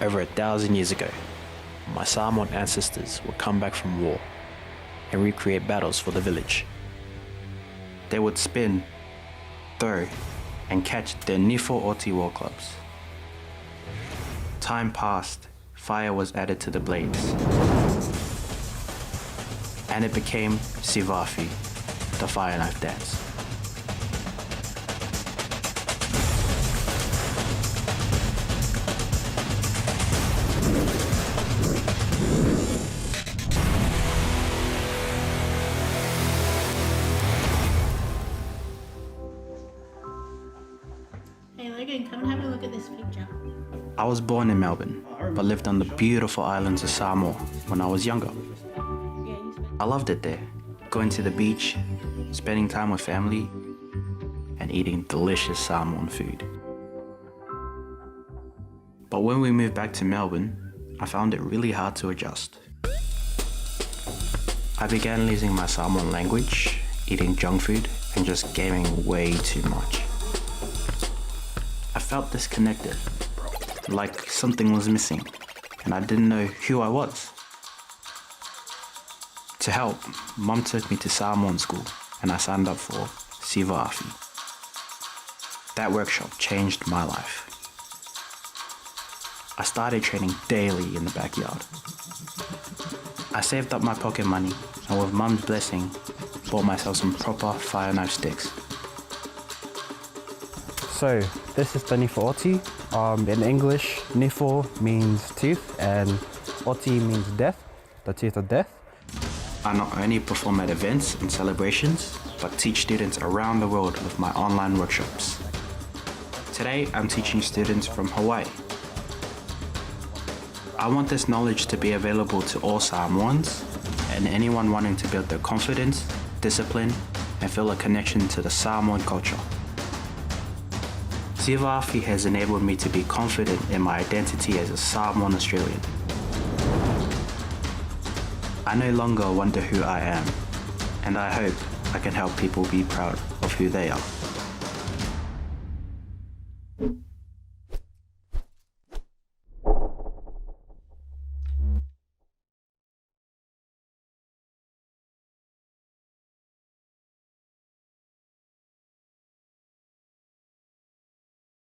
Over 1,000 years ago, my Samoan ancestors would come back from war and recreate battles for the village. They would spin, throw, and catch their Nifo Oti war clubs. Time passed, fire was added to the blades, and it became Siva Afi, the fire knife dance. Hey Logan, come and have a look at this picture. I was born in Melbourne, but lived on the beautiful islands of Samoa when I was younger. I loved it there, going to the beach, spending time with family, and eating delicious Samoan food. But when we moved back to Melbourne, I found it really hard to adjust. I began losing my Samoan language, eating junk food, and just gaming way too much. I felt disconnected, like something was missing, and I didn't know who I was. To help, Mum took me to Samoan school, and I signed up for Siva Afi. That workshop changed my life. I started training daily in the backyard. I saved up my pocket money, and with Mum's blessing, bought myself some proper fire knife sticks. So this is the Nifo Oti. In English, Nifo means tooth and Oti means death, the tooth of death. I not only perform at events and celebrations, but teach students around the world with my online workshops. Today, I'm teaching students from Hawaii. I want this knowledge to be available to all Samoans and anyone wanting to build their confidence, discipline, and feel a connection to the Samoan culture. Siva Afi has enabled me to be confident in my identity as a Samoan Australian. I no longer wonder who I am, and I hope I can help people be proud of who they are.